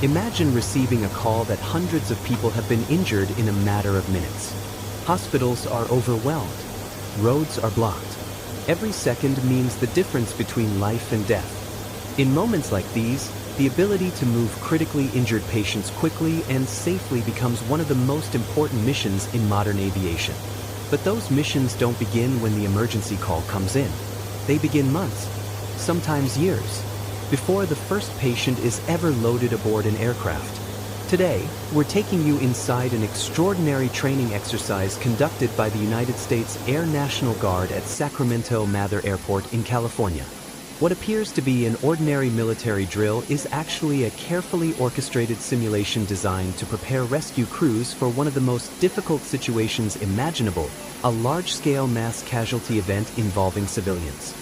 Imagine receiving a call that hundreds of people have been injured in a matter of minutes. Hospitals are overwhelmed. Roads are blocked. Every second means the difference between life and death. In moments like these, the ability to move critically injured patients quickly and safely becomes one of the most important missions in modern aviation. But those missions don't begin when the emergency call comes in. They begin months, sometimes years, before the first patient is ever loaded aboard an aircraft. Today, we're taking you inside an extraordinary training exercise conducted by the United States Air National Guard at Sacramento Mather Airport in California. What appears to be an ordinary military drill is actually a carefully orchestrated simulation designed to prepare rescue crews for one of the most difficult situations imaginable, a large-scale mass casualty event involving civilians.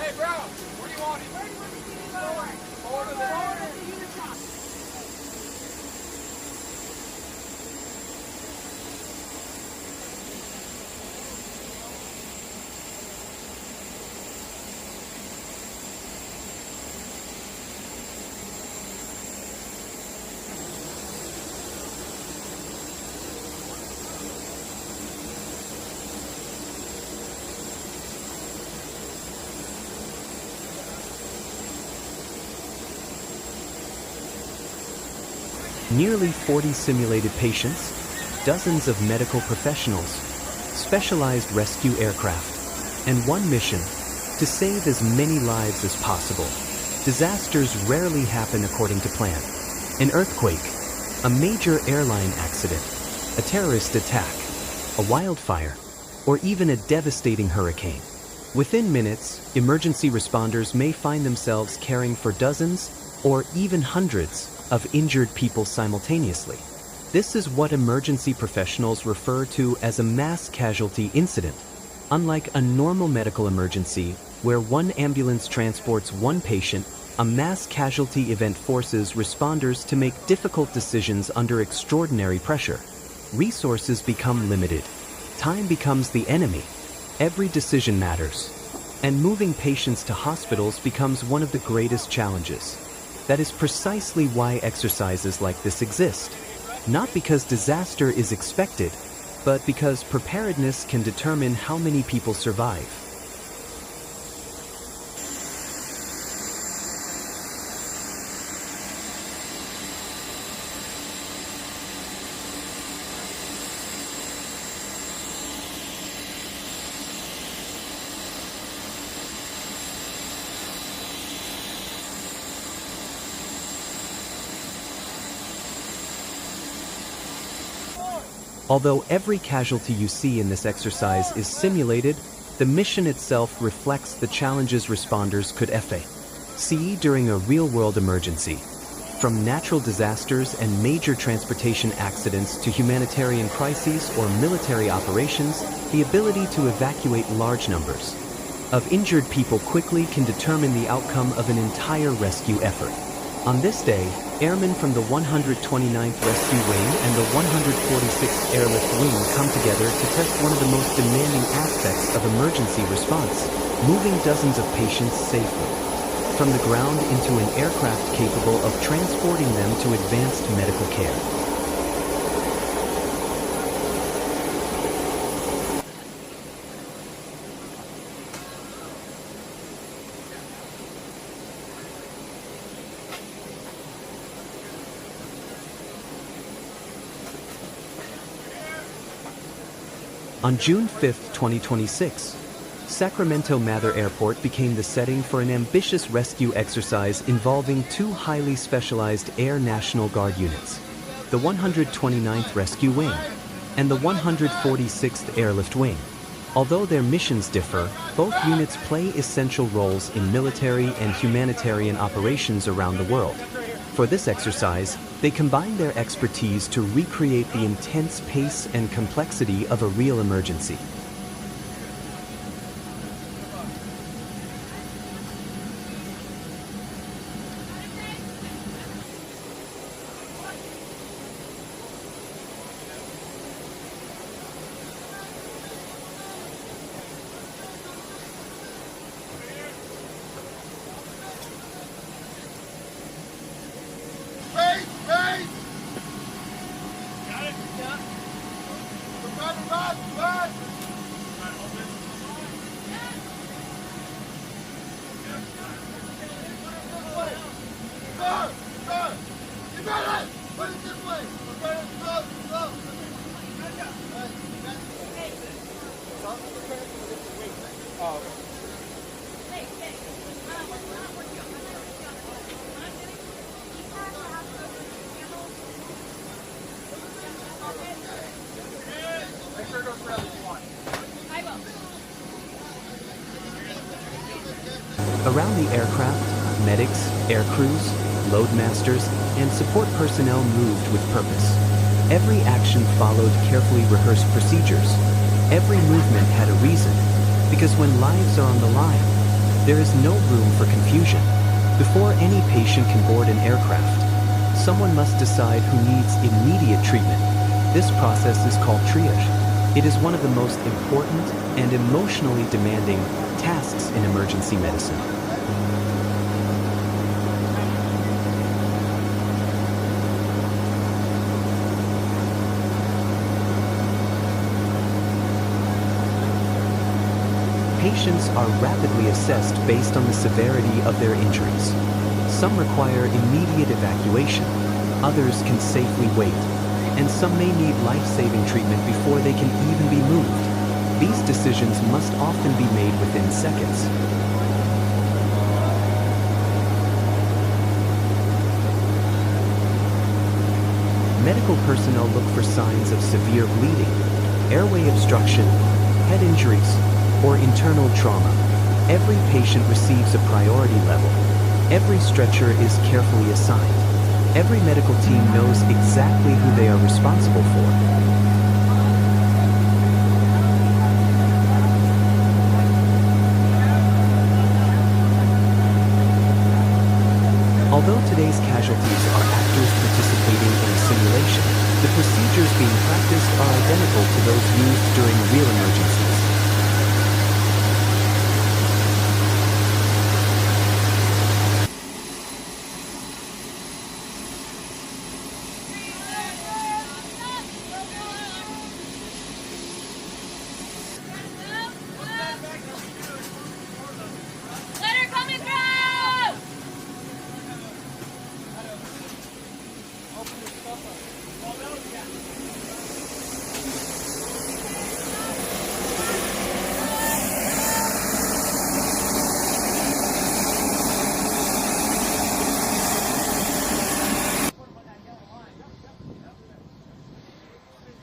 Hey, bro, where do you want him? Forward of the Nearly 40 simulated patients, dozens of medical professionals, specialized rescue aircraft, and one mission: to save as many lives as possible. Disasters rarely happen according to plan. An earthquake, a major airline accident, a terrorist attack, a wildfire, or even a devastating hurricane. Within minutes, emergency responders may find themselves caring for dozens or even hundreds of injured people simultaneously. This is what emergency professionals refer to as a mass casualty incident. Unlike a normal medical emergency, where one ambulance transports one patient, a mass casualty event forces responders to make difficult decisions under extraordinary pressure. Resources become limited. Time becomes the enemy. Every decision matters. And moving patients to hospitals becomes one of the greatest challenges. That is precisely why exercises like this exist. Not because disaster is expected, but because preparedness can determine how many people survive. Although every casualty you see in this exercise is simulated, the mission itself reflects the challenges responders could face during a real-world emergency. From natural disasters and major transportation accidents to humanitarian crises or military operations, the ability to evacuate large numbers of injured people quickly can determine the outcome of an entire rescue effort. On this day, airmen from the 129th Rescue Wing and the 146th Airlift Wing come together to test one of the most demanding aspects of emergency response: moving dozens of patients safely from the ground into an aircraft capable of transporting them to advanced medical care. On June 5, 2026, Sacramento Mather Airport became the setting for an ambitious rescue exercise involving two highly specialized Air National Guard units, the 129th Rescue Wing and the 146th Airlift Wing. Although their missions differ, both units play essential roles in military and humanitarian operations around the world. For this exercise, they combine their expertise to recreate the intense pace and complexity of a real emergency. Make sure it goes wherever you want. I will. Around the aircraft, medics, air crews, loadmasters, and support personnel moved with purpose. Every action followed carefully rehearsed procedures. Every movement had a reason, because when lives are on the line, there is no room for confusion. Before any patient can board an aircraft, someone must decide who needs immediate treatment. This process is called triage. It is one of the most important and emotionally demanding tasks in emergency medicine. Patients are rapidly assessed based on the severity of their injuries. Some require immediate evacuation, others can safely wait, and some may need life-saving treatment before they can even be moved. These decisions must often be made within seconds. Medical personnel look for signs of severe bleeding, airway obstruction, head injuries, or internal trauma. Every patient receives a priority level. Every stretcher is carefully assigned. Every medical team knows exactly who they are responsible for. Although today's casualties are actors participating in a simulation, the procedures being practiced are identical to those used during real emergencies.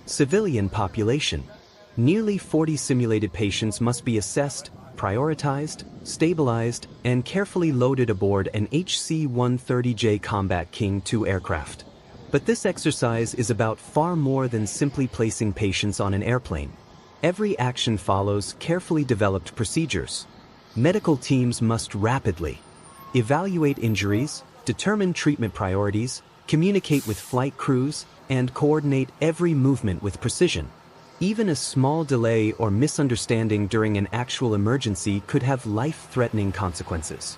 Civilian population. Nearly 40 simulated patients must be assessed, prioritized, stabilized, and carefully loaded aboard an HC-130J Combat King II aircraft. But this exercise is about far more than simply placing patients on an airplane. Every action follows carefully developed procedures. Medical teams must rapidly evaluate injuries, determine treatment priorities, communicate with flight crews, and coordinate every movement with precision. Even a small delay or misunderstanding during an actual emergency could have life-threatening consequences.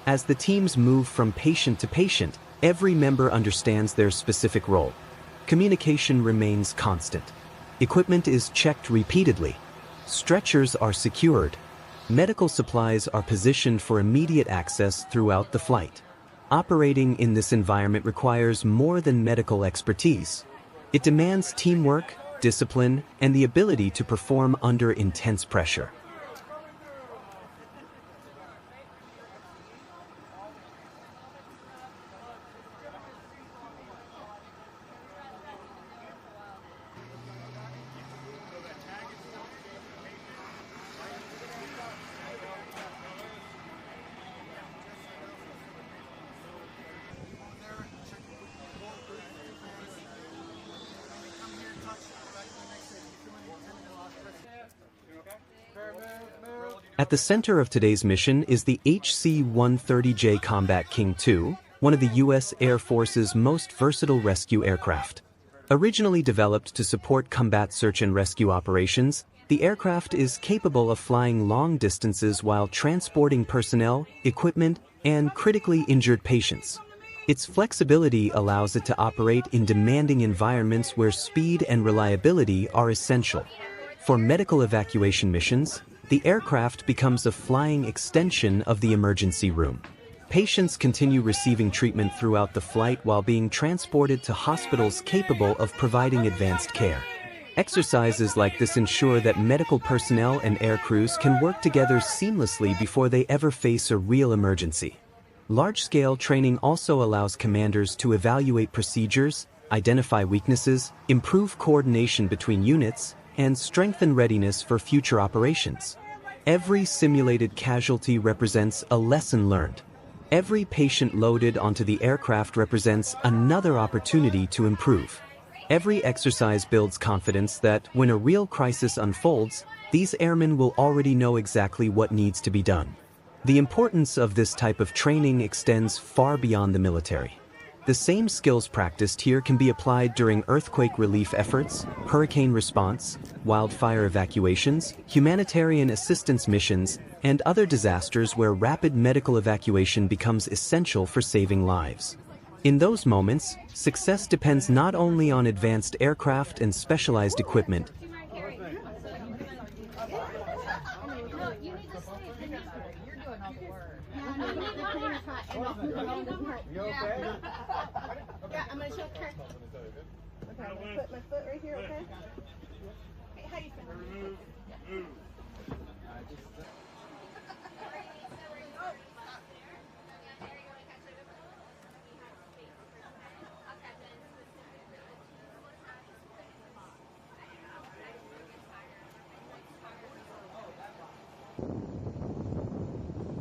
As the teams move from patient to patient, every member understands their specific role. Communication remains constant. Equipment is checked repeatedly. Stretchers are secured. Medical supplies are positioned for immediate access throughout the flight. Operating in this environment requires more than medical expertise. It demands teamwork, discipline, and the ability to perform under intense pressure. At the center of today's mission is the HC-130J Combat King II, one of the U.S. Air Force's most versatile rescue aircraft. Originally developed to support combat search and rescue operations, the aircraft is capable of flying long distances while transporting personnel, equipment, and critically injured patients. Its flexibility allows it to operate in demanding environments where speed and reliability are essential. For medical evacuation missions, the aircraft becomes a flying extension of the emergency room. Patients continue receiving treatment throughout the flight while being transported to hospitals capable of providing advanced care. Exercises like this ensure that medical personnel and air crews can work together seamlessly before they ever face a real emergency. Large-scale training also allows commanders to evaluate procedures, identify weaknesses, improve coordination between units, and strengthen readiness for future operations. Every simulated casualty represents a lesson learned. Every patient loaded onto the aircraft represents another opportunity to improve. Every exercise builds confidence that when a real crisis unfolds, these airmen will already know exactly what needs to be done. The importance of this type of training extends far beyond the military. The same skills practiced here can be applied during earthquake relief efforts, hurricane response, wildfire evacuations, humanitarian assistance missions, and other disasters where rapid medical evacuation becomes essential for saving lives. In those moments, success depends not only on advanced aircraft and specialized equipment, You okay? Yeah, I'm gonna check her. Okay, I'm gonna put my foot right here, okay? Hey, how you feeling? Move.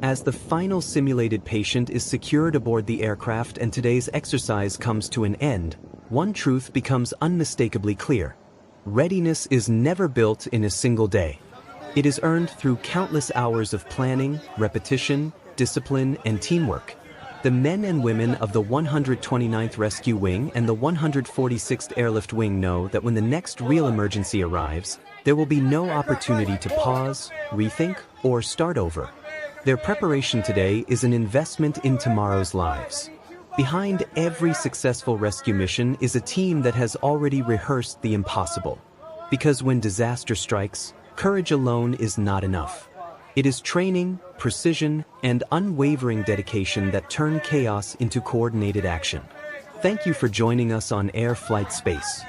As the final simulated patient is secured aboard the aircraft and today's exercise comes to an end, one truth becomes unmistakably clear. Readiness is never built in a single day. It is earned through countless hours of planning, repetition, discipline, and teamwork. The men and women of the 129th Rescue Wing and the 146th Airlift Wing know that when the next real emergency arrives, there will be no opportunity to pause, rethink, or start over. Their preparation today is an investment in tomorrow's lives. Behind every successful rescue mission is a team that has already rehearsed the impossible. Because when disaster strikes, courage alone is not enough. It is training, precision, and unwavering dedication that turn chaos into coordinated action. Thank you for joining us on Air Flight Space.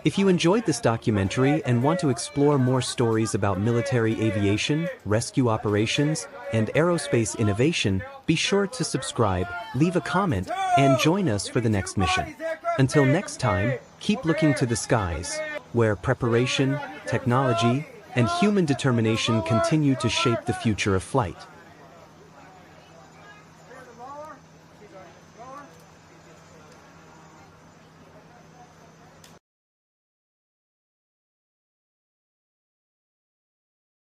If you enjoyed this documentary and want to explore more stories about military aviation, rescue operations, and aerospace innovation, be sure to subscribe, leave a comment, and join us for the next mission. Until next time, keep looking to the skies, where preparation, technology, and human determination continue to shape the future of flight.